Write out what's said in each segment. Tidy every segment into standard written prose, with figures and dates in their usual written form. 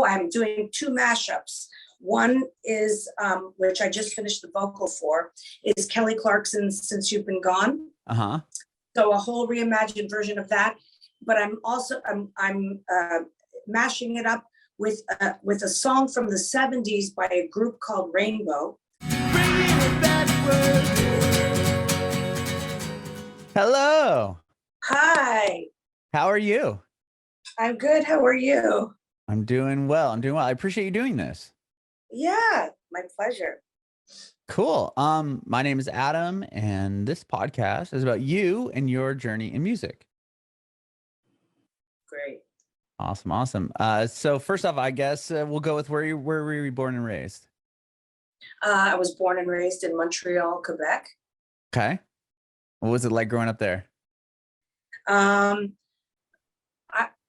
I'm doing 2 mashups. One is, which I just finished the vocal for, is Kelly Clarkson's Since You've Been Gone. Uh-huh. So a whole reimagined version of that. But I'm also, I'm mashing it up with a song from the 70s by a group called Rainbow. Hello. Hi. How are you? I'm good. How are you? I'm doing well. I appreciate you doing this. Yeah, my pleasure. Cool. My name is Adam, and this podcast is about you and your journey in music. Great. Awesome. So first off, I guess we'll go with where were you born and raised? I was born and raised in Montreal, Quebec. Okay. What was it like growing up there?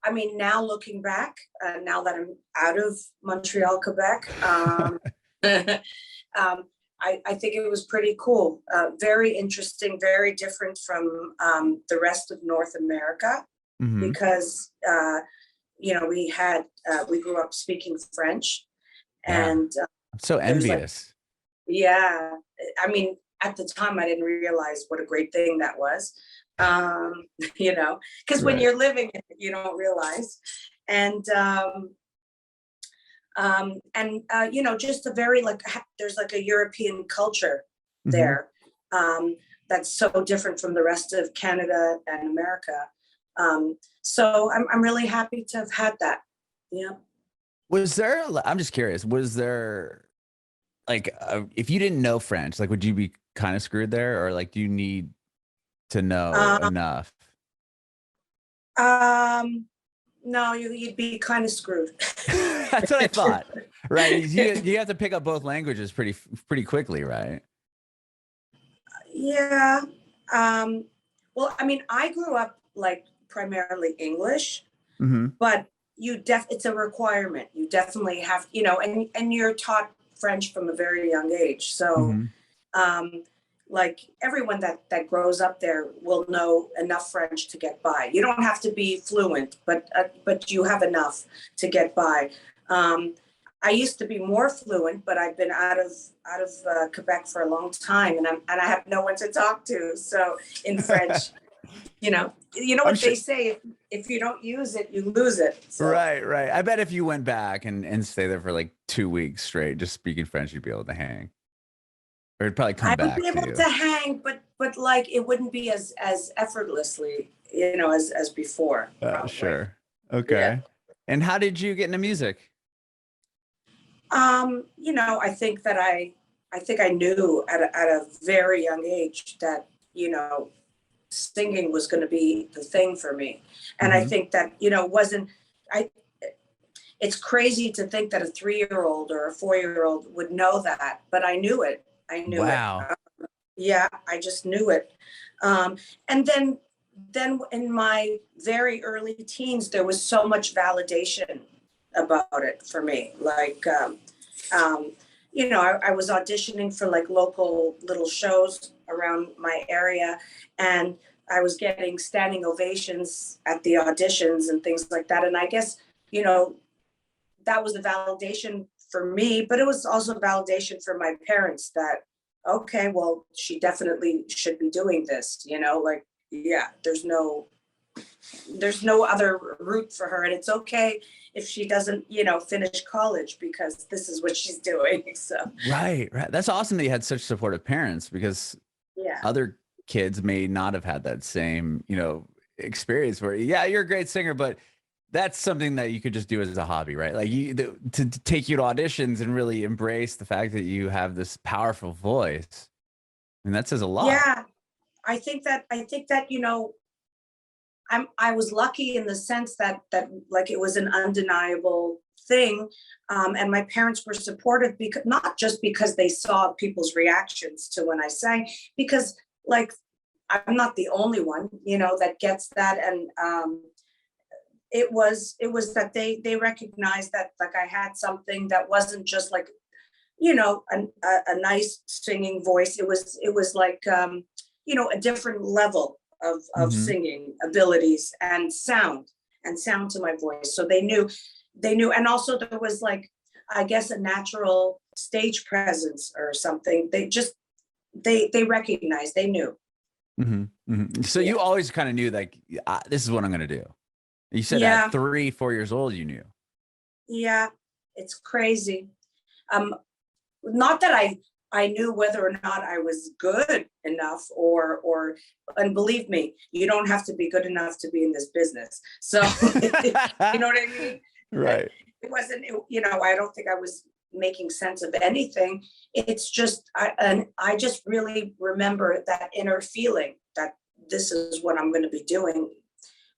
I mean, now looking back, now that I'm out of Montreal, Quebec, I think it was pretty cool. Very interesting, very different from the rest of North America, because we grew up speaking French, and I'm so envious. Yeah, I mean, at the time, I didn't realize what a great thing that was. Because when you're living it, you don't realize. And just a very there's like a European culture there that's so different from the rest of Canada and America. So I'm really happy to have had that. Yeah. I'm just curious, was there if you didn't know French, would you be kind of screwed there, or do you need to know enough? No, you'd be kind of screwed. That's what I thought. Right? You have to pick up both languages pretty quickly, right? Yeah. Well, I mean, I grew up primarily English, but it's a requirement. You definitely have, and you're taught French from a very young age. So, everyone that grows up there will know enough French to get by. You don't have to be fluent, but you have enough to get by. I used to be more fluent, but I've been out of Quebec for a long time, and I have no one to talk to. So in French, what they say: if you don't use it, you lose it. So. Right. I bet if you went back and stay there for 2 weeks straight, just speaking French, you'd be able to hang. Or it'd probably come back to you. I would be able to hang, but it wouldn't be as effortlessly, as before. Sure. Okay. Yeah. And how did you get into music? I think that I knew at a very young age that, singing was going to be the thing for me. And I think that, it's crazy to think that a 3-year-old or a 4-year-old would know that, but I knew it. I knew it. I just knew it. And then in my very early teens, there was so much validation about it for me. I was auditioning for local little shows around my area, and I was getting standing ovations at the auditions and things like that. And I guess, that was the validation for me, but it was also validation for my parents that, okay, well, she definitely should be doing this, there's no other route for her. And it's okay if she doesn't, finish college, because this is what she's doing. So. Right. That's awesome that you had such supportive parents, because other kids may not have had that same, experience where, you're a great singer, but that's something that you could just do as a hobby, right? To take you to auditions and really embrace the fact that you have this powerful voice. I mean, that says a lot. Yeah, I think that I was lucky in the sense that it was an undeniable thing, and my parents were supportive, because not just because they saw people's reactions to when I sang, because I'm not the only one, that gets that, and it was that they recognized that I had something that wasn't just a nice singing voice. It was a different level of singing abilities and sound to my voice. So they knew, they knew. And also there was like, I guess, a natural stage presence or something. They recognized, they knew. So you always kind of knew, like, this is what I'm going to do. You said at 3-4 years old, you knew. Yeah, it's crazy. Not that I knew whether or not I was good enough and believe me, you don't have to be good enough to be in this business. So, you know what I mean? Right. It wasn't, I don't think I was making sense of anything. It's just, I just really remember that inner feeling that this is what I'm going to be doing,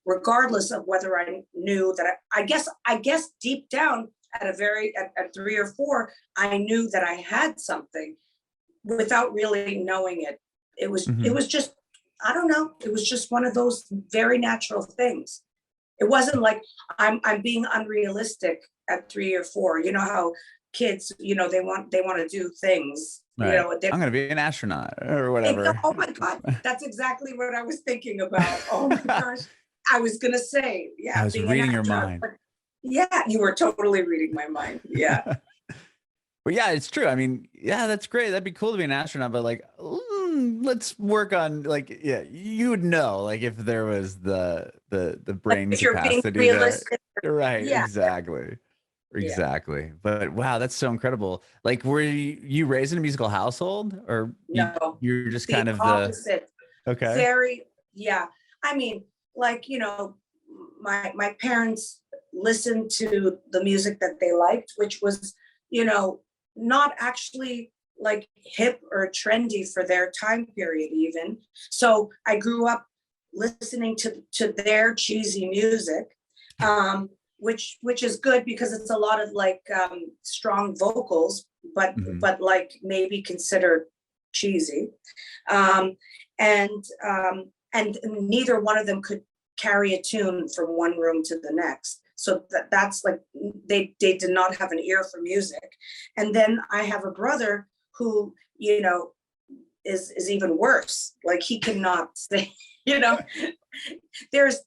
regardless of whether I knew that. I guess deep down at 3 or 4, I knew that I had something without really knowing it. It was just, I don't know. It was just one of those very natural things. It wasn't like I'm being unrealistic at 3 or 4. You know how kids, they want to do things. Right. I'm going to be an astronaut or whatever. Oh my God, that's exactly what I was thinking about. Oh my gosh, I was going to say, I was reading your mind. Yeah, you were totally reading my mind. Yeah. But yeah, it's true. I mean, yeah, that's great. That'd be cool to be an astronaut, but like, let's work on, like, yeah, you would know, like, if there was the brain capacity there. Right. Yeah. Exactly. But wow, that's so incredible. Like, were you raised in a musical household, or no? You're just kind of opposite. Okay. Very, yeah. I mean, like, my parents listened to the music that they liked, which was, not actually like hip or trendy for their time period even. So I grew up listening to their cheesy music, which is good because it's a lot of like strong vocals, but like maybe considered cheesy. And neither one of them could carry a tune from one room to the next. So that's like, they did not have an ear for music. And then I have a brother who, is even worse. Like, he cannot sing, there's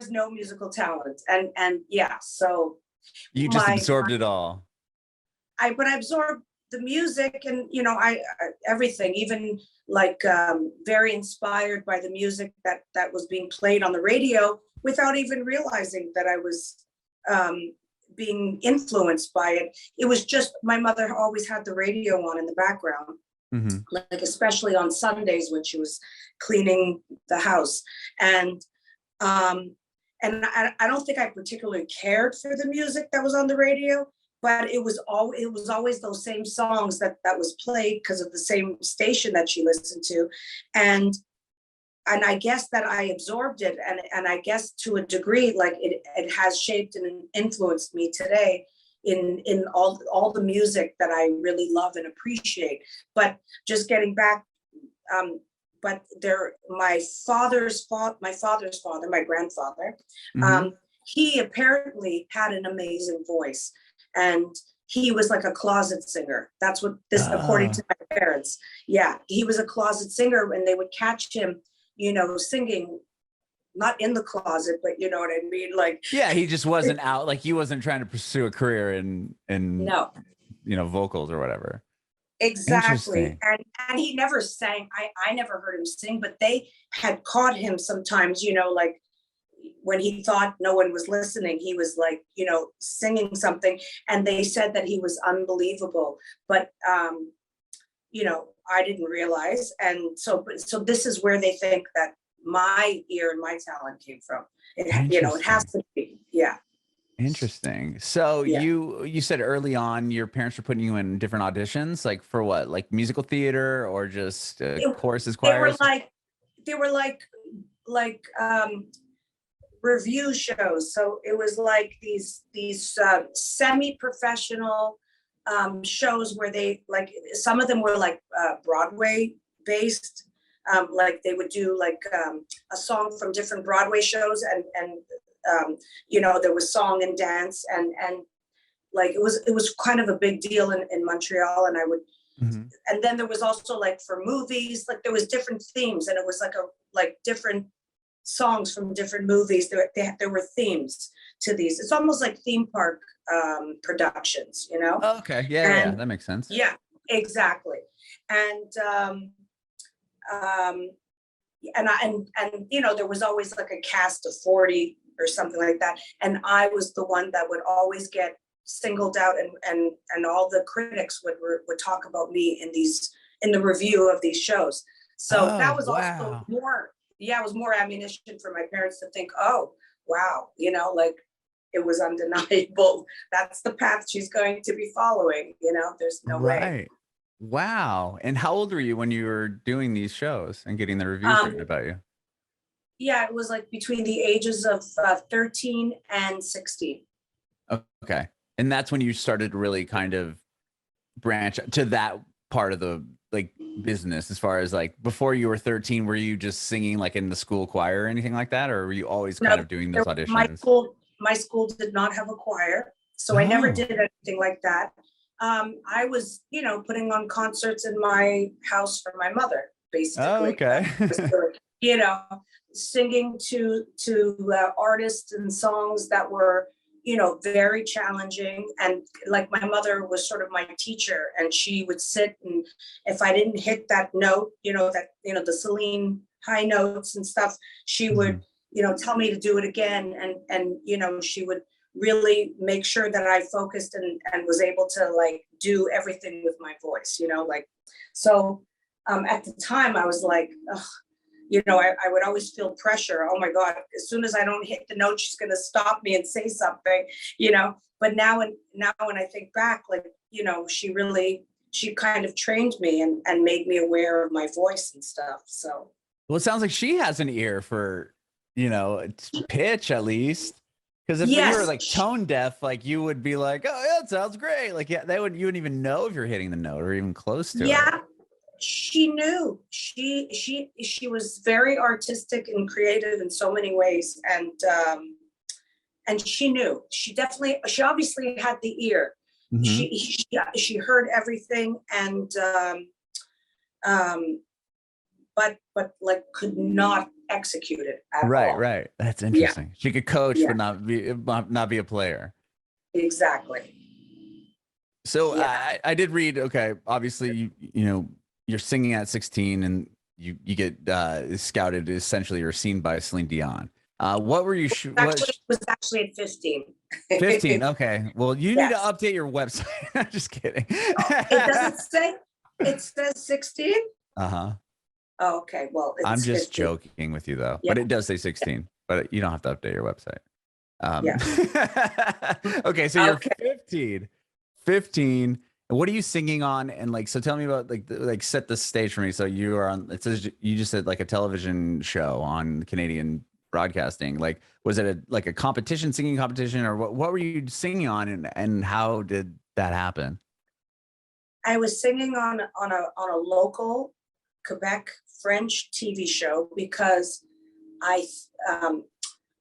no musical talent. And yeah, so you just absorbed it all. I absorbed the music and, I everything, even like very inspired by the music that was being played on the radio without even realizing that I was being influenced by it. It was just, my mother always had the radio on in the background, like especially on Sundays when she was cleaning the house. And I don't think I particularly cared for the music that was on the radio, but it was always those same songs that was played because of the same station that she listened to. And I guess that I absorbed it, and I guess to a degree, like it has shaped and influenced me today in all the music that I really love and appreciate. But just getting back, but my father's father, my grandfather, he apparently had an amazing voice, and he was like a closet singer. That's what this, according to my parents. Yeah, he was a closet singer, and they would catch him, singing, not in the closet, but you know what I mean? Like, yeah, he just wasn't out, like he wasn't trying to pursue a career in no, vocals or whatever. Exactly. And he never sang. I never heard him sing, but they had caught him sometimes, like when he thought no one was listening, he was like, singing something, and they said that he was unbelievable. But I didn't realize. And so this is where they think that my ear and my talent came from. It has to be. Yeah. Interesting. So yeah. you said early on your parents were putting you in different auditions, like for what, like musical theater or just choruses, choirs? They were like review shows. So it was like these semi-professional shows where they, like, some of them were like Broadway based. Like they would do like a song from different Broadway shows, and there was song and dance, and like it was kind of a big deal in Montreal. And I would, and then there was also like for movies, like there was different themes, and it was like different songs from different movies. There were themes. to these. It's almost like theme park productions, you know? Oh, okay. Yeah, that makes sense. Yeah, exactly. And you know, there was always like a cast of 40 or something like that. And I was the one that would always get singled out, and all the critics would talk about me in the review of these shows. So that was also more, it was more ammunition for my parents to think, oh, wow, you know, like it was undeniable. That's the path she's going to be following, you know, there's no way. Wow. And how old were you when you were doing these shows and getting the reviews written about you? Yeah, it was like between the ages of 13 and 16. Okay. And that's when you started to really kind of branch to that part of the like business, as far as like before you were 13, were you just singing like in the school choir or anything like that? Or were you always kind of doing those auditions? My school did not have a choir, so I never did anything like that. I was, you know, putting on concerts in my house for my mother, basically. Oh, okay. You know, singing to artists and songs that were, you know, very challenging. And like my mother was sort of my teacher, and she would sit, and if I didn't hit that note, you know, the Celine high notes and stuff, she would, you know, tell me to do it again. And, you know, she would really make sure that I focused and was able to like do everything with my voice, you know, like, so at the time I was like, ugh, you know, I would always feel pressure. Oh my God, as soon as I don't hit the note, she's going to stop me and say something, you know. But now when I think back, like, you know, she kind of trained me and made me aware of my voice and stuff. So. Well, it sounds like she has an ear for, you know, pitch at least. Because if you were like tone deaf, like you would be like, oh, yeah, it sounds great. Like, yeah, you wouldn't even know if you're hitting the note or even close to it. Yeah. She knew. She was very artistic and creative in so many ways, and she knew. She obviously had the ear. She heard everything, and but like could not execute it at all. Right. That's interesting. Yeah. She could coach, but not be a player. Exactly. So I did read. Okay, obviously you know. You're singing at 16 and you get scouted, essentially you're seen by Celine Dion. What were you? It was actually at 15. 15. Okay. Well, you need to update your website. I'm just kidding. It doesn't say, it says 16. Uh-huh. Oh, okay. Well, I'm just 15. Joking with you though, but it does say 16, but you don't have to update your website. Okay. So you're 15. What are you singing on? And like, so tell me about like set the stage for me. So you are on, it says you just said like a television show on Canadian broadcasting. Like, was it like a competition, singing competition, or what were you singing on, and how did that happen? I was singing on a local Quebec French TV show because I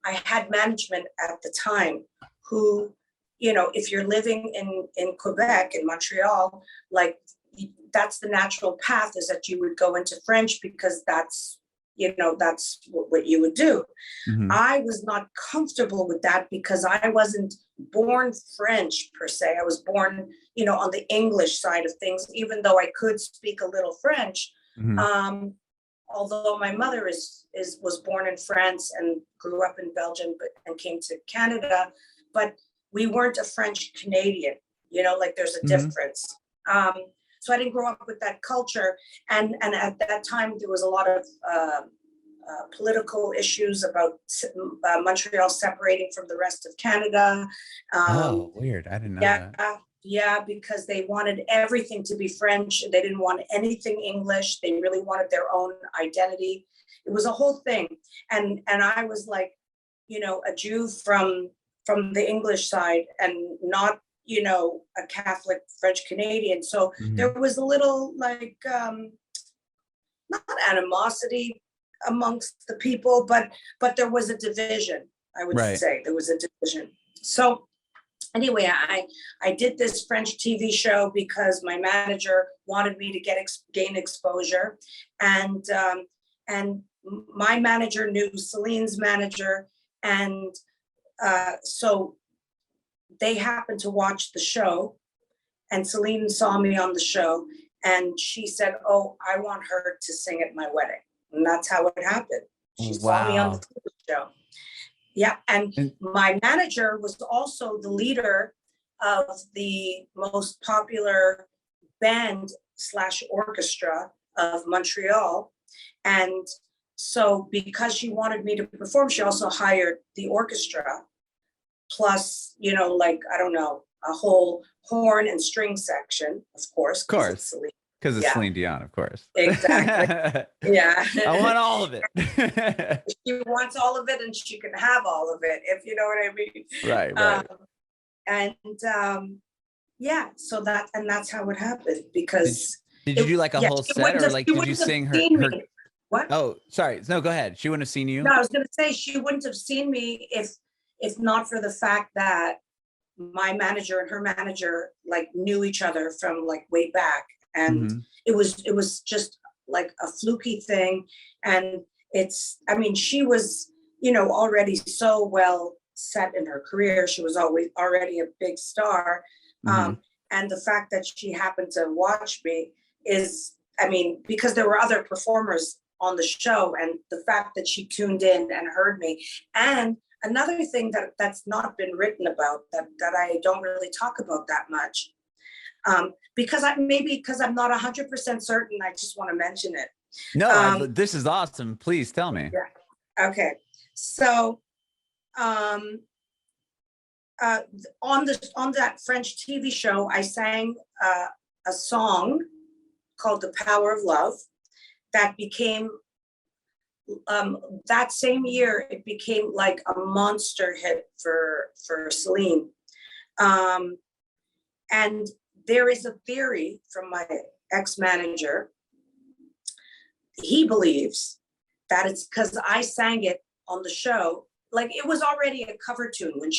had management at the time who, you know, if you're living in Quebec, in Montreal, like that's the natural path, is that you would go into French because that's, you know, that's what you would do. I was not comfortable with that because I wasn't born French per se. I was born, you know, on the English side of things, even though I could speak a little French. Although my mother was born in France and grew up in Belgium, and came to Canada, but we weren't a French Canadian, you know, like there's a difference. So I didn't grow up with that culture. And at that time, there was a lot of political issues about Montreal separating from the rest of Canada. Oh, weird. I didn't know that. Yeah, because they wanted everything to be French. They didn't want anything English. They really wanted their own identity. It was a whole thing. And I was like, you know, a Jew from the English side and not, you know, a Catholic French Canadian. So there was a little like, not animosity amongst the people, but there was a division, I would say. There was a division. So anyway, I did this French TV show because my manager wanted me to gain exposure. And my manager knew Celine's manager, and so they happened to watch the show, and Celine saw me on the show, and she said, "Oh, I want her to sing at my wedding." And that's how it happened. She saw me on the TV show. Yeah, and my manager was also the leader of the most popular band / orchestra of Montreal. And so because she wanted me to perform, she also hired the orchestra, plus, you know, like, I don't know, a whole horn and string section, of course. Of course. Because it's Celine Dion, of course. Exactly. Yeah. I want all of it. She wants all of it, and she can have all of it, if you know what I mean. Right. Yeah, so that's how it happened, because did you do like a whole set, or like did you sing her? What? Oh, sorry. No, go ahead. She wouldn't have seen you. No, I was going to say she wouldn't have seen me if not for the fact that my manager and her manager like knew each other from like way back, and it was just like a fluky thing. And I mean, she was, you know, already so well set in her career. She was already a big star. And the fact that she happened to watch me is, I mean, because there were other performers on the show, and the fact that she tuned in and heard me. And another thing that's not been written about, that I don't really talk about that much, because I'm not 100% certain, I just want to mention it. No, this is awesome. Please tell me. Yeah. Okay. So, on that French TV show, I sang a song called "The Power of Love" that became, that same year, it became like a monster hit for Celine. And there is a theory from my ex-manager. He believes that it's because I sang it on the show. Like, it was already a cover tune when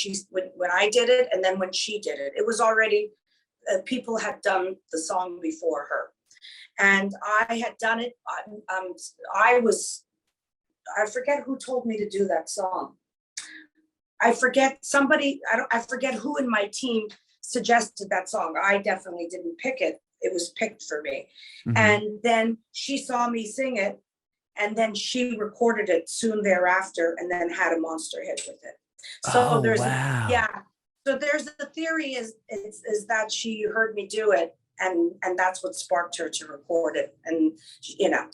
I did it, and then when she did it, it was already, people had done the song before her, and I had done it. I forget who told me to do that song. I forget who in my team suggested that song. I definitely didn't pick it. It was picked for me. And then she saw me sing it, and then she recorded it soon thereafter, and then had a monster hit with it. So so there's the theory is that she heard me do it, and that's what sparked her to record it. And, you know,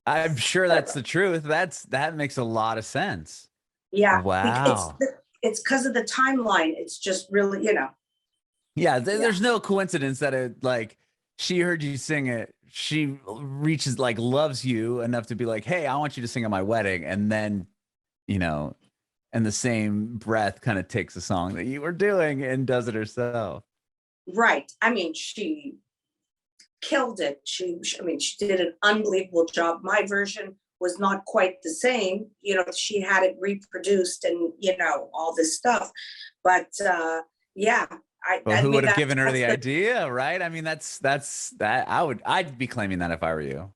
I'm sure that's the truth. That makes a lot of sense. Yeah. Wow. It's because of the timeline. It's just really, you know. Yeah. There's no coincidence that it, like, she heard you sing it. She reaches, like, loves you enough to be like, "Hey, I want you to sing at my wedding." And then, you know, in the same breath, kind of takes a song that you were doing and does it herself. Right. I mean, she killed it. She did an unbelievable job. My version was not quite the same. You know, she had it reproduced and, you know, all this stuff. But yeah. Who would have given her the idea, right? I mean, that's that. I'd be claiming that if I were you.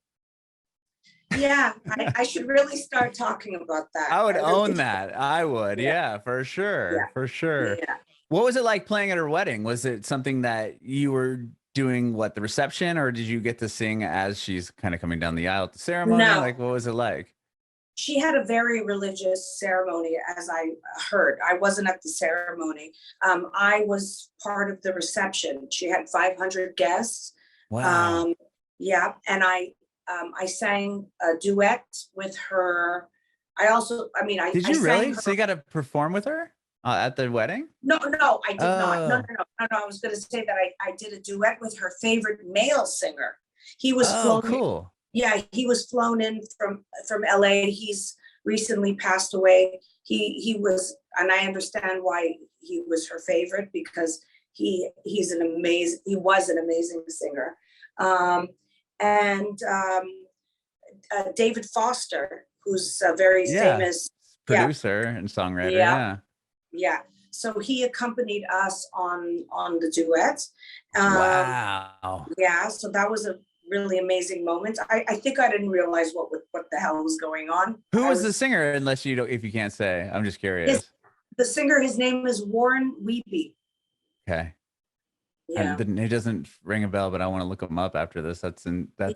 Yeah, I should really start talking about that. I would own that. I would. Yeah, for sure. Yeah. For sure. Yeah. What was it like playing at her wedding? Was it something that you were doing, the reception, or did you get to sing as she's kind of coming down the aisle at the ceremony? No. Like, what was it like? She had a very religious ceremony, as I heard. I wasn't at the ceremony. I was part of the reception. She had 500 guests. Wow. Yeah, and I sang a duet with her. Did you really? So you got to perform with her at the wedding? No, I did not. No. I was going to say that I did a duet with her favorite male singer. He was cool. Yeah, he was flown in from LA. He's recently passed away. He was, and I understand why he was her favorite, because he was an amazing singer. David Foster, who's a very famous producer and songwriter. Yeah. So he accompanied us on the duet. Wow. Yeah. So that was a really amazing moment. I think I didn't realize what the hell was going on. Who was the singer? If you can't say, I'm just curious. the singer, his name is Warren Weeby. Okay. Yeah. It doesn't ring a bell, but I want to look him up after this. That's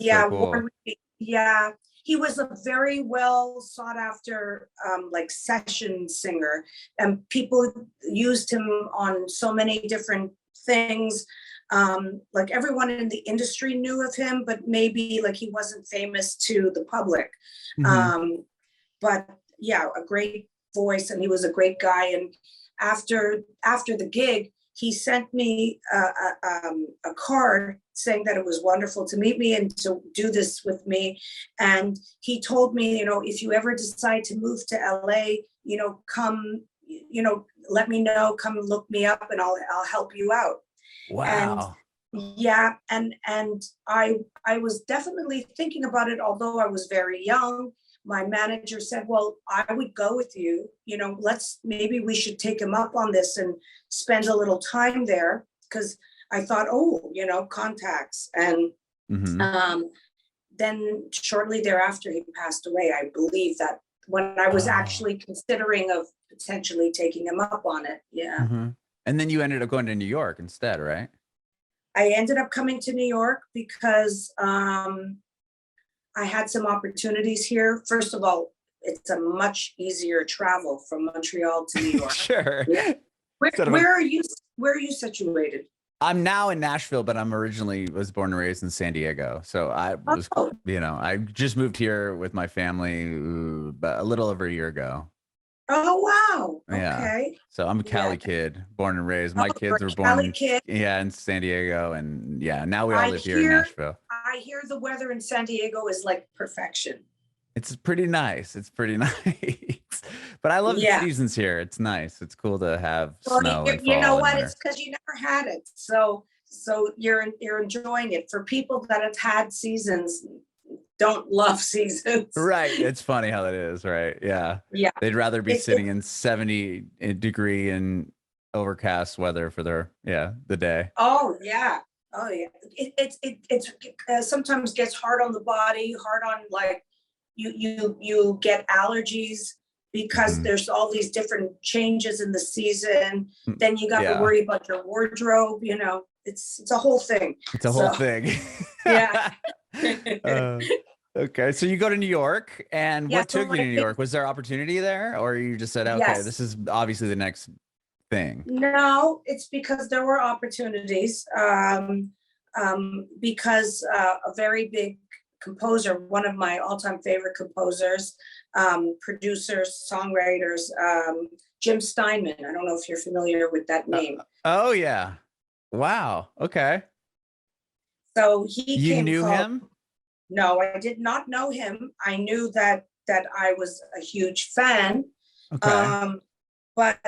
yeah, so cool. Warren Weeby. Yeah. He was a very well sought after like session singer, and people used him on so many different things. Like everyone in the industry knew of him, but maybe like he wasn't famous to the public. But yeah, a great voice, and he was a great guy. And after the gig, he sent me a card saying that it was wonderful to meet me and to do this with me. And he told me, you know, if you ever decide to move to LA, you know, come, you know, let me know, come look me up, and I'll help you out. Wow. And yeah, and I was definitely thinking about it, although I was very young. My manager said, well, I would go with you, you know, maybe we should take him up on this and spend a little time there. Because I thought, oh, you know, contacts. And then shortly thereafter, he passed away. I believe that when I was actually considering of potentially taking him up on it. Yeah. And then you ended up going to New York instead, right? I ended up coming to New York because I had some opportunities here. First of all, it's a much easier travel from Montreal to New York. Sure. Yeah. Where are you situated? I'm now in Nashville, but I'm originally was born and raised in San Diego. So I was, you know, I just moved here with my family a little over a year ago. Oh, wow. Yeah. Okay. So I'm a Cali kid, born and raised. My kids were born in San Diego. And yeah, now we all live here in Nashville. I hear the weather in San Diego is like perfection. It's pretty nice. It's pretty nice. But I love the seasons here. It's nice. It's cool to have snow and fall. You know what? It's because you never had it. So you're enjoying it. For people that have had seasons, don't love seasons. Right. It's funny how that is, right? Yeah. Yeah. They'd rather be sitting in 70-degree and overcast weather for the day. Oh yeah. Oh yeah. It sometimes gets hard on the body, hard on like you get allergies because there's all these different changes in the season. Then you got to worry about your wardrobe, you know. It's a whole thing. It's a whole thing. Yeah. Okay, so you go to New York, and what took you to New York? Was there opportunity there, or you just said, okay, this is obviously the next thing? No, it's because there were opportunities. Because a very big composer, one of my all-time favorite composers, producers, songwriters, Jim Steinman. I don't know if you're familiar with that name. Oh yeah. Wow. Okay. So you knew him? No, I did not know him. I knew that I was a huge fan. Okay. But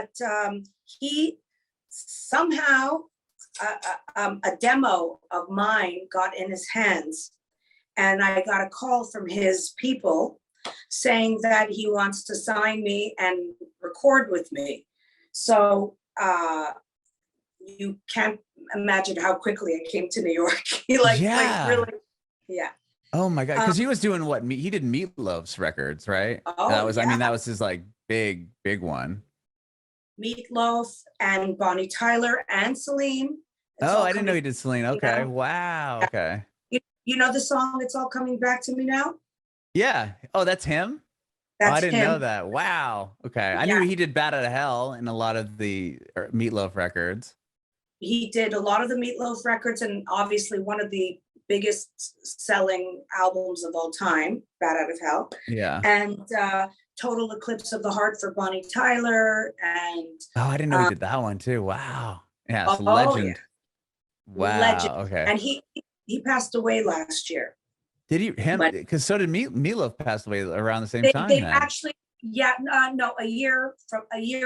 he somehow a demo of mine got in his hands, and I got a call from his people saying that he wants to sign me and record with me. So you can't imagine how quickly I came to New York. like really, yeah. Oh my God. Cause he was doing he did Meatloaf's records, right? Oh, that was, I mean, that was his like big one. Meatloaf and Bonnie Tyler and Celine. I didn't know he did Celine. Okay. You know? Wow. Okay. You know the song, It's All Coming Back to Me Now? Yeah. Oh, that's him? I didn't know that. Wow. Okay. I knew he did Bat Out of Hell in a lot of the Meatloaf records. He did a lot of the Meatloaf records, and obviously one of the biggest selling albums of all time, Bat Out of Hell. Yeah. And Total Eclipse of the Heart for Bonnie Tyler. And I didn't know he did that one too. Wow. Yeah, it's a legend. Yeah. Wow. Legend. Okay. And he passed away last year. Did he? Because so did Meatloaf passed away around the same time. They actually, no, a year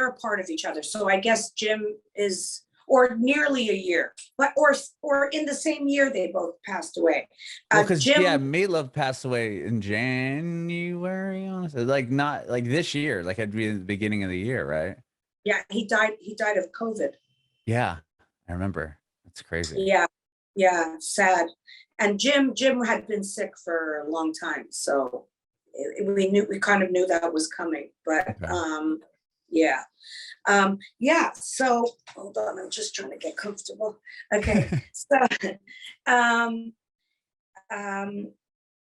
apart of each other. So I guess Jim is, or nearly a year, but or in the same year they both passed away. Because Meatloaf passed away in January, honestly, like not like this year, like at the beginning of the year, right? Yeah, he died of COVID. Yeah, I remember. That's crazy. Yeah, sad. And Jim had been sick for a long time, so we kind of knew that was coming. But Yeah. Yeah. So hold on, I'm just trying to get comfortable. Okay. So,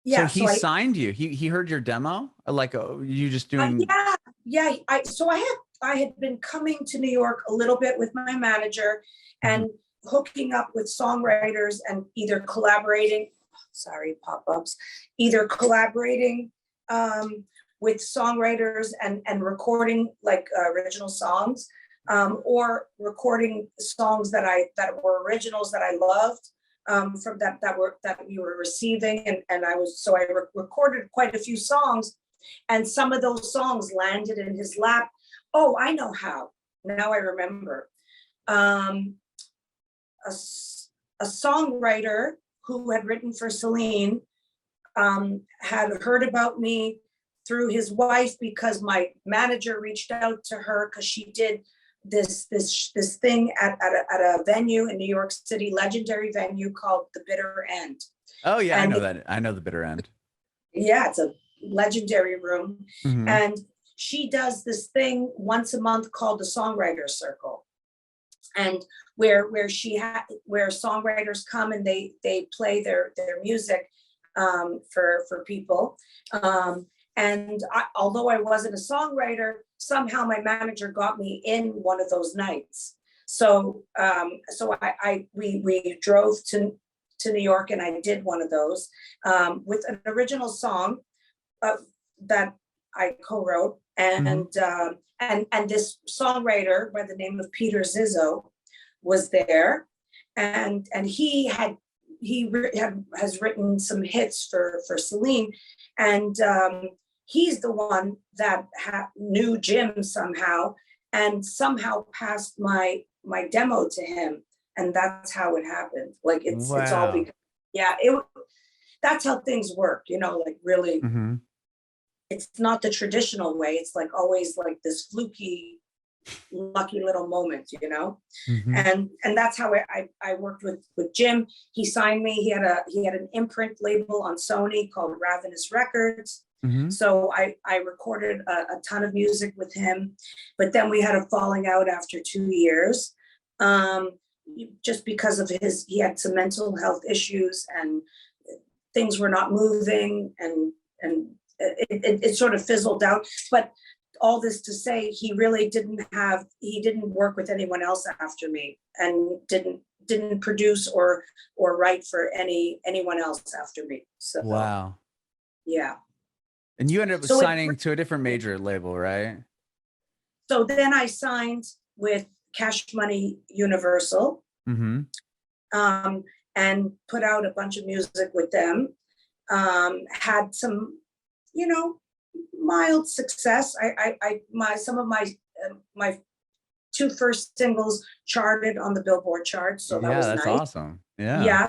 yeah. So he signed you. He heard your demo, like you just doing. Yeah. I had been coming to New York a little bit with my manager and hooking up with songwriters and either collaborating. Sorry, pop-ups. Either collaborating with songwriters and recording like original songs, or recording songs that were originals that I loved, from that we were receiving, and I recorded quite a few songs, and some of those songs landed in his lap. Oh, I know how. Now I remember. A songwriter who had written for Celine had heard about me through his wife, because my manager reached out to her because she did this thing at a venue in New York City, legendary venue called The Bitter End. Oh yeah, and I know that. I know The Bitter End. Yeah, it's a legendary room. And she does this thing once a month called the Songwriter Circle, and where songwriters come and they play their music for people. And although I wasn't a songwriter, somehow my manager got me in one of those nights. So we drove to New York, and I did one of those with an original song that I co-wrote, and this songwriter by the name of Peter Zizzo was there, and he has written some hits for Celine, and he's the one that knew Jim somehow, and somehow passed my demo to him, and that's how it happened. Like it's all because that's how things work, like really. It's not the traditional way. It's like always like this fluky, lucky little moment, and that's how I worked with Jim. He signed me. He had an imprint label on Sony called Ravenous Records. So I recorded a ton of music with him, but then we had a falling out after 2 years, just because of he had some mental health issues, and things were not moving, and it sort of fizzled out. But all this to say, he really didn't work with anyone else after me, and didn't produce or write for anyone else after me. So wow. Yeah. And you ended up signing to a different major label, right? So then I signed with Cash Money Universal, and put out a bunch of music with them. Had some, mild success. Some of my two first singles charted on the Billboard chart, so that was that's nice. Awesome. Yeah,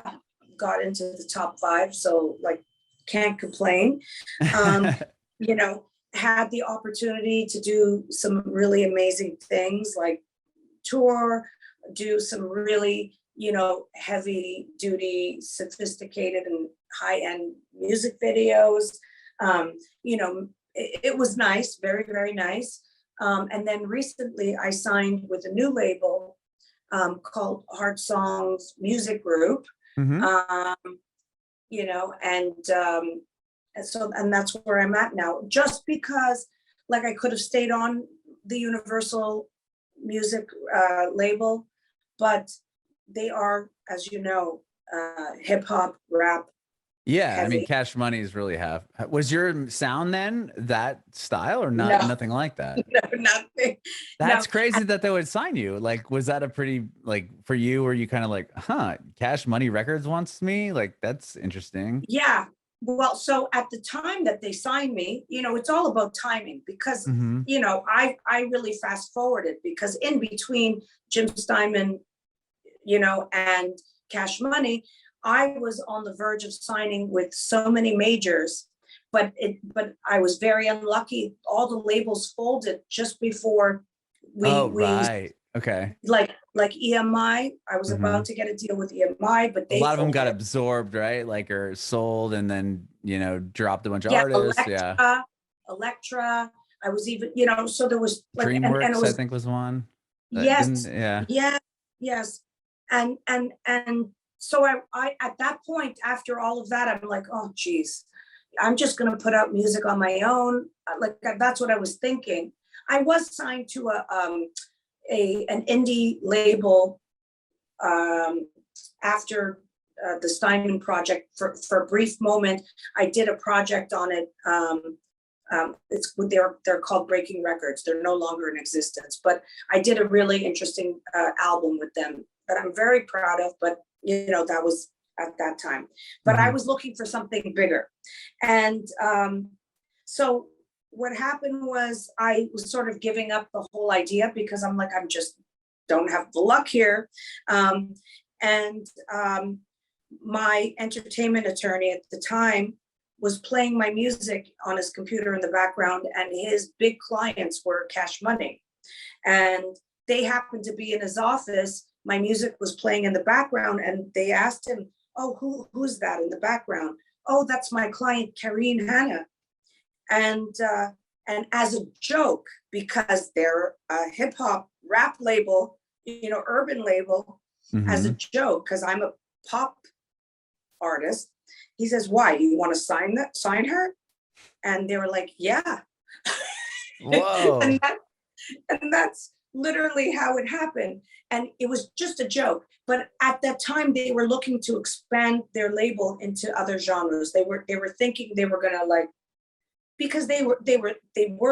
got into the top 5, so like can't complain. Had the opportunity to do some really amazing things, like tour, do some really, heavy duty, sophisticated and high-end music videos. It was nice, very, very nice. And then recently I signed with a new label called Heart Songs Music Group. And that's where I'm at now, just because like I could have stayed on the Universal Music label, but they are, as you know, hip hop, rap. Yeah, heavy. I mean, Cash Money is really was your sound then that style, or not? No. Nothing like that. No, nothing. That's crazy that they would sign you. Like, was that a pretty, like, for you, were you kind of like, Cash Money Records wants me? Like, that's interesting. Yeah. Well, so at the time that they signed me, it's all about timing, because, I really fast forwarded, because in between Jim Steinman, and Cash Money, I was on the verge of signing with so many majors, but I was very unlucky. All the labels folded just before right. Okay. Like EMI, I was about to get a deal with EMI, but a lot of them got absorbed, right? Like, or sold, and then dropped a bunch of artists. Elektra. I was even, so there was like, and it DreamWorks, I was, think was one. yes, Yeah. yes. And so I, at that point, after all of that, I'm like, oh, geez, I'm just going to put out music on my own. Like, that's what I was thinking. I was signed to an indie label after the Steinman project for a brief moment. I did a project on it. They're called Breaking Records. They're no longer in existence, but I did a really interesting album with them that I'm very proud of. But that was at that time. But I was looking for something bigger, and so what happened was I was sort of giving up the whole idea because I'm like, I'm just don't have the luck here. And my entertainment attorney at the time was playing my music on his computer in the background, and his big clients were Cash Money. And they happened to be in his office. My music was playing in the background, and they asked him, oh, who's that in the background? Oh, that's my client, Karine Hannah. And as a joke, because they're a hip hop rap label, urban label, as a joke, because I'm a pop artist, he says, why, you want to sign her? And they were like, yeah. Whoa. and that's literally how it happened. And it was just a joke. But at that time, they were looking to expand their label into other genres. They were thinking they were gonna, like, because they were,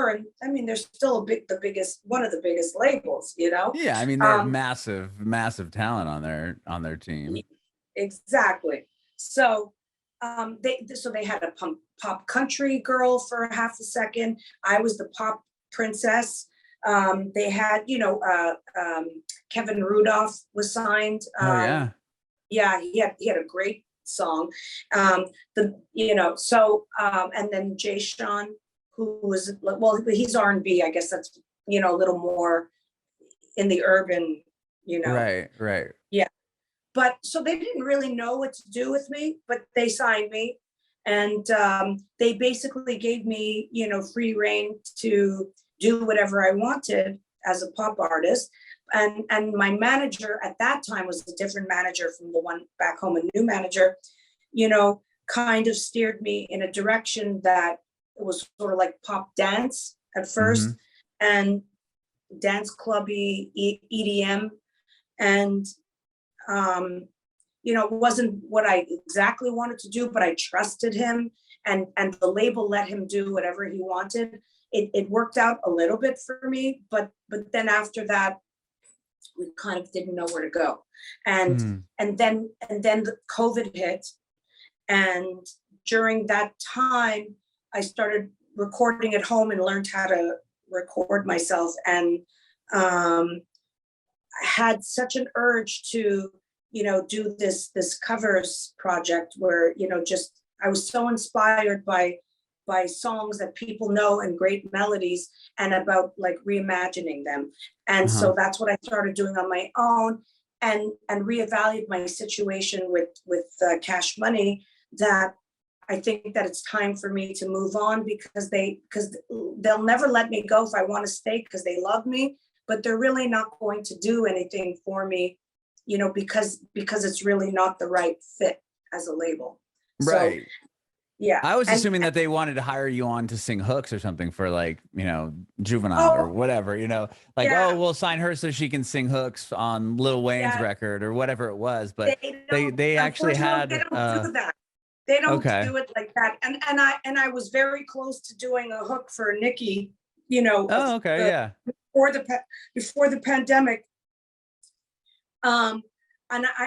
and I mean, they're still one of the biggest labels, Yeah, I mean, they have massive talent on their team. Exactly. So they had a pop country girl for half a second. I was the pop princess. They had, Kevin Rudolph was signed. Yeah, he had a great song. And then Jay Sean, who was, well, he's R&B. I guess that's, a little more in the urban, Right. Yeah. But so they didn't really know what to do with me, but they signed me, and they basically gave me, free reign to do whatever I wanted as a pop artist. And my manager at that time was a different manager from the one back home, a new manager, kind of steered me in a direction that was sort of like pop dance at first, and dance clubby EDM. And it wasn't what I exactly wanted to do, but I trusted him, and the label let him do whatever he wanted. It worked out a little bit for me, but then after that, we kind of didn't know where to go. And then the COVID hit. And during that time, I started recording at home and learned how to record myself. And I had such an urge to, do this covers project where, just, I was so inspired by songs that people know and great melodies, and about like reimagining them. And so that's what I started doing on my own, and reevaluate my situation with Cash Money, that I think that it's time for me to move on, because they'll never let me go if I want to stay, because they love me, but they're really not going to do anything for me, because it's really not the right fit as a label. Right. So, yeah. I was assuming that they wanted to hire you on to sing hooks or something for, like, Juvenile or whatever, oh, we'll sign her so she can sing hooks on Lil Wayne's record or whatever it was. But they actually had, they don't do that. They don't okay. do it like that. And I was very close to doing a hook for Nicki, Oh, okay. Yeah. Before the pandemic. And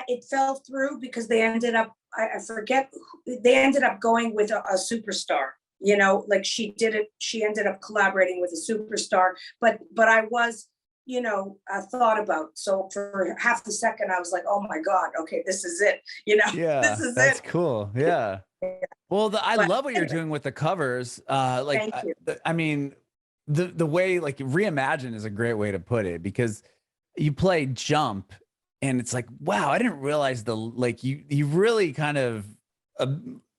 it fell through because they ended up, I forget, they ended up going with a superstar, like she ended up collaborating with a superstar, but I was, thought about. So for half a second, I was like, oh my God, okay, this is it, Yeah, this is that's it. cool. Yeah. Well, I love what you're doing with the covers. Thank you. I mean, the way, like, reimagine is a great way to put it, because you play Jump, and it's like, wow, I didn't realize you really kind of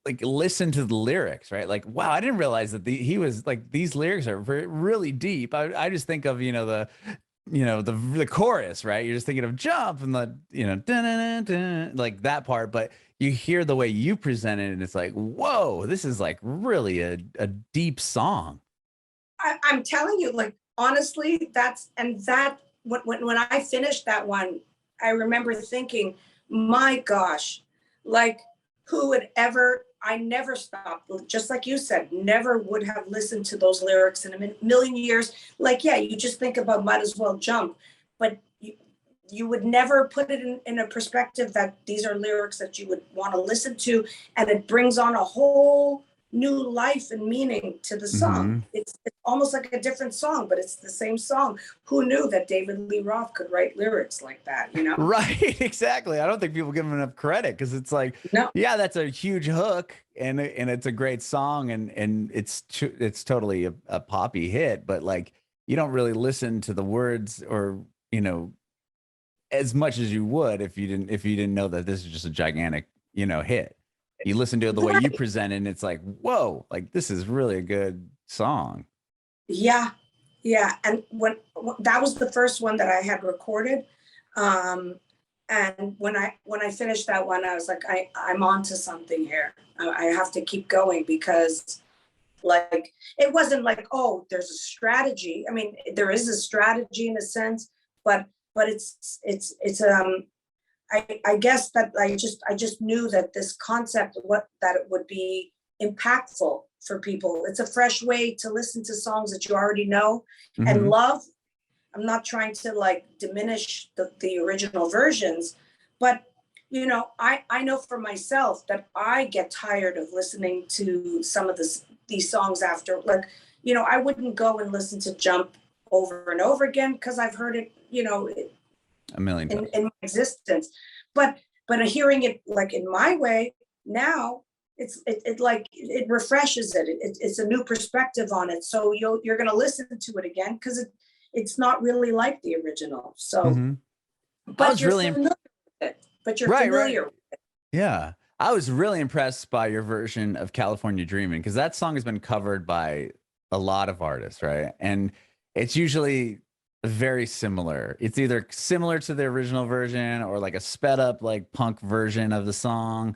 like listen to the lyrics, right? Like, wow, I didn't realize that he was like, these lyrics are really deep. I just think of, the chorus, right? You're just thinking of jump and the, dun, dun, dun, dun, like that part, but you hear the way you present it and it's like, whoa, this is like really a deep song. I'm telling you, like, honestly, when I finished that one, I remember thinking, my gosh, like, who would ever, I never stopped, just like you said, never would have listened to those lyrics in a million years. Like, yeah, you just think about might as well jump, but you would never put it in a perspective that these are lyrics that you would want to listen to, and it brings on a whole new life and meaning to the song. Mm-hmm. It's almost like a different song, but it's the same song. Who knew that David Lee Roth could write lyrics like that, you know? Right, exactly. I don't think people give him enough credit because it's like, No. yeah, that's a huge hook and it's a great song and it's totally a poppy hit, but like you don't really listen to the words or, as much as you would if you didn't know that this is just a gigantic, hit. You listen to it the way you present it and it's like, whoa, like this is really a good song. Yeah. Yeah. And when that was the first one that I had recorded. And when I finished that one, I was like, I'm onto something here. I have to keep going because like, it wasn't like, oh, there's a strategy. I mean, there is a strategy in a sense, but I guess that I just knew that this concept, that it would be impactful for people. It's a fresh way to listen to songs that you already know and love. I'm not trying to like diminish the original versions, but I know for myself that I get tired of listening to some of these songs after, like, I wouldn't go and listen to Jump over and over again because I've heard it, a million times in my existence. But hearing it like in my way now, it refreshes it. It's a new perspective on it. So you're going to listen to it again because it's not really like the original. So, but you're familiar with it. But you're familiar with it. Yeah. I was really impressed by your version of California Dreaming because that song has been covered by a lot of artists, right? And it's usually very similar. It's either similar to the original version or like a sped up like punk version of the song.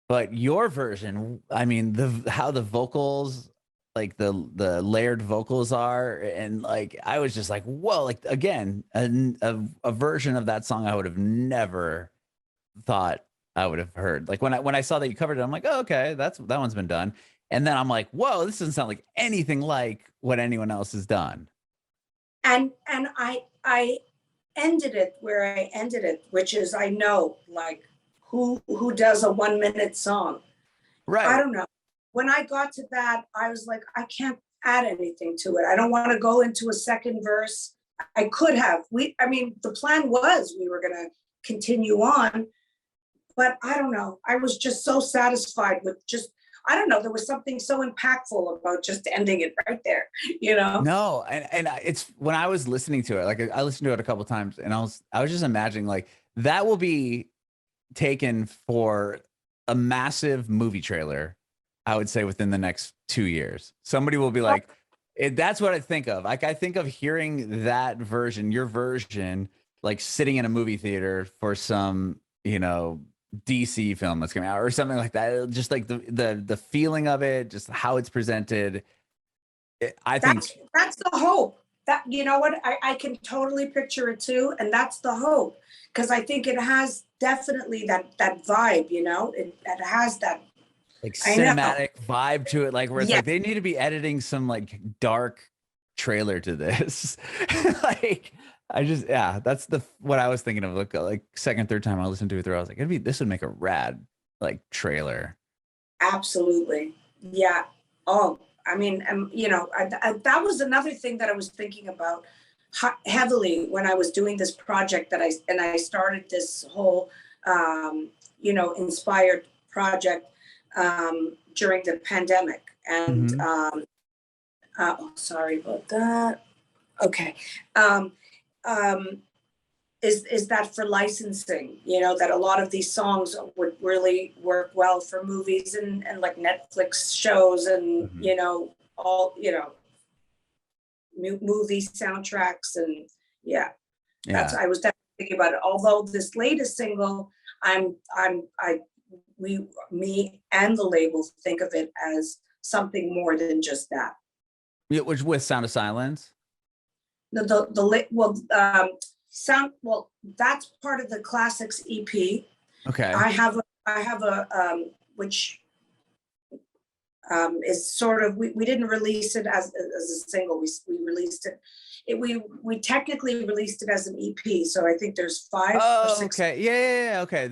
But your version, I mean, how the vocals, like the layered vocals are, and like I was just like, whoa, like again, a version of that song I would have never thought I would have heard. Like when I saw that you covered it, I'm like, oh, okay, that one's been done. And then I'm like, whoa, this doesn't sound like anything like what anyone else has done. And I ended it where I ended it, which is I know like who does a 1-minute song. Right. I don't know. When I got to that, I was like, I can't add anything to it. I don't want to go into a second verse. I could have. The plan was we were going to continue on, but I don't know. I was just so satisfied with I don't know. There was something so impactful about just ending it right there, No, and it's when I was listening to it, like I listened to it a couple of times, and I was just imagining like that will be taken for a massive movie trailer. I would say within the next 2 years, somebody will be like, "That's what I think of." Like I think of hearing that version, your version, like sitting in a movie theater for some, DC film that's coming out or something like that. Just like the feeling of it, just how it's presented. I think that's the hope. That what I can totally picture it too, and that's the hope because I think it has definitely that vibe. It has that like cinematic vibe to it, like where it's like they need to be editing some like dark trailer to this. Like that's what I was thinking of. Like second, third time I listened to it through, I was like, this would make a rad like trailer. Absolutely. Yeah. Oh, I mean, that was another thing that I was thinking about heavily when I was doing this project I started this whole, inspired project during the pandemic. And sorry about that. Okay. is that for licensing, that a lot of these songs would really work well for movies and like Netflix shows and, all, movie soundtracks. And I was definitely thinking about it. Although this latest single, me and the label think of it as something more than just that. Which with Sound of Silence? No, that's part of the Classics EP. Okay. I have a which is sort of, we didn't release it as a single. We released it. We technically released it as an EP. So I think there's 5 or 6. Okay. Yeah. Okay.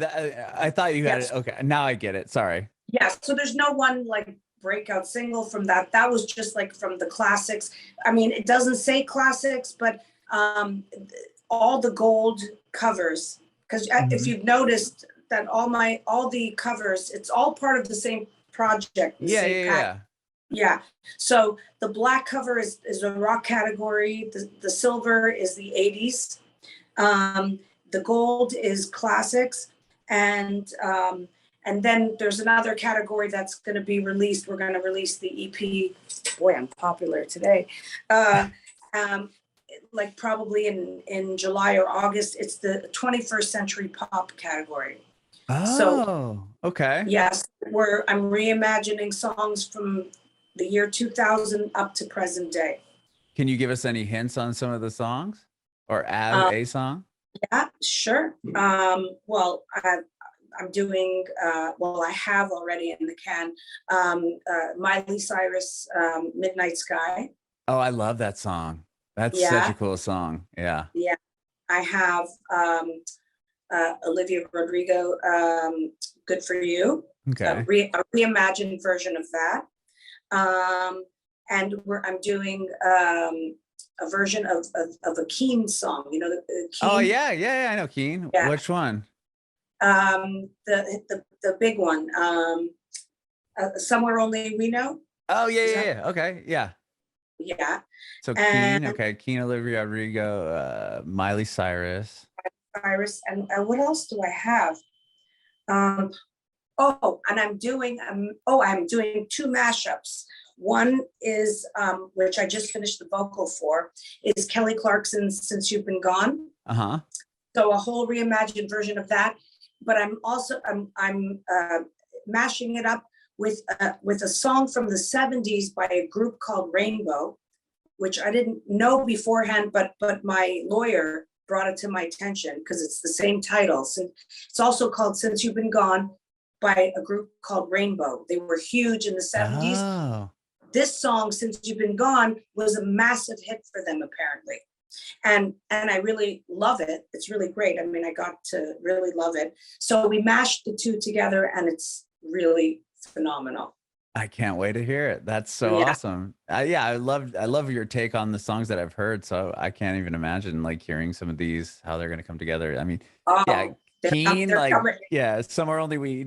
I thought you had it. Okay. Now I get it. Sorry. Yeah. So there's no one like breakout single from that. That was just like from the Classics. I mean, it doesn't say Classics, but all the gold covers, because if you've noticed that all the covers, it's all part of the same project. Yeah. So the black cover is a rock category. The silver is the 80s. The gold is classics. And then there's another category that's going to be released. We're going to release the EP. Boy, I'm popular today. Like probably in July or August. It's the 21st century pop category. Okay. Yes, I'm reimagining songs from the year 2000 up to present day. Can you give us any hints on some of the songs or add a song? Yeah, sure. Well, I'm doing, I have already in the can, Miley Cyrus, Midnight Sky. Oh, I love that song. That's such a cool song. Yeah. Yeah. I have Olivia Rodrigo, Good For You. Okay. A reimagined version of that. And I'm doing a version of a Keen song. Keen? Oh yeah, I know Keen. Yeah. Which one? The big one. Somewhere Only We Know. Oh yeah. Okay, yeah. Yeah. So Keen, okay, Keen, Olivia Rodrigo, Miley Cyrus. And what else do I have? And I'm doing 2 mashups. One is, which I just finished the vocal for, is Kelly Clarkson's Since You've Been Gone. So a whole reimagined version of that. But I'm also mashing it up with a song from the 70s by a group called Rainbow, which I didn't know beforehand, but my lawyer brought it to my attention because it's the same title. So it's also called Since You've Been Gone by a group called Rainbow. They were huge in the 70s. Oh. This song, Since You've Been Gone, was a massive hit for them, apparently. And I really love it. It's really great. I mean, I got to really love it. So we mashed the 2 together and it's really phenomenal. I can't wait to hear it. That's so awesome. I love your take on the songs that I've heard. So I can't even imagine like hearing some of these, how they're going to come together. I mean, Keen, like, Somewhere Only We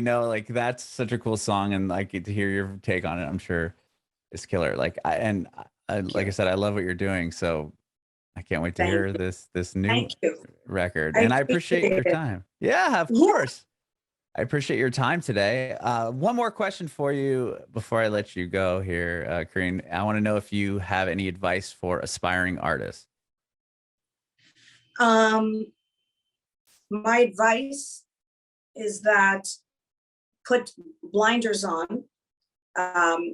Know, like that's such a cool song, and like to hear your take on it, I'm sure is killer. Like like I said, I love what you're doing, so I can't wait to hear this new record. And I appreciate your time. Yeah, of course. I appreciate your time today. One more question for you before I let you go here, Karine. I want to know if you have any advice for aspiring artists. My advice is that put blinders on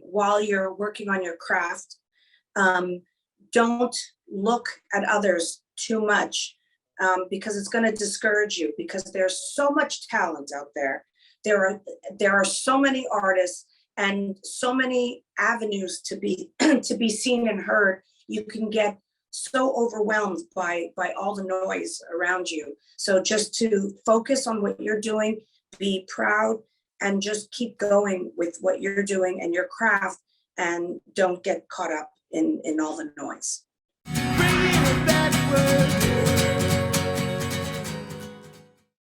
while you're working on your craft. Don't look at others too much. Because it's going to discourage you, because there's so much talent out there. There are so many artists and so many avenues to be seen and heard. You can get so overwhelmed by all the noise around you. So just to focus on what you're doing, be proud, and just keep going with what you're doing and your craft, and don't get caught up in all the noise. Bringing it backward.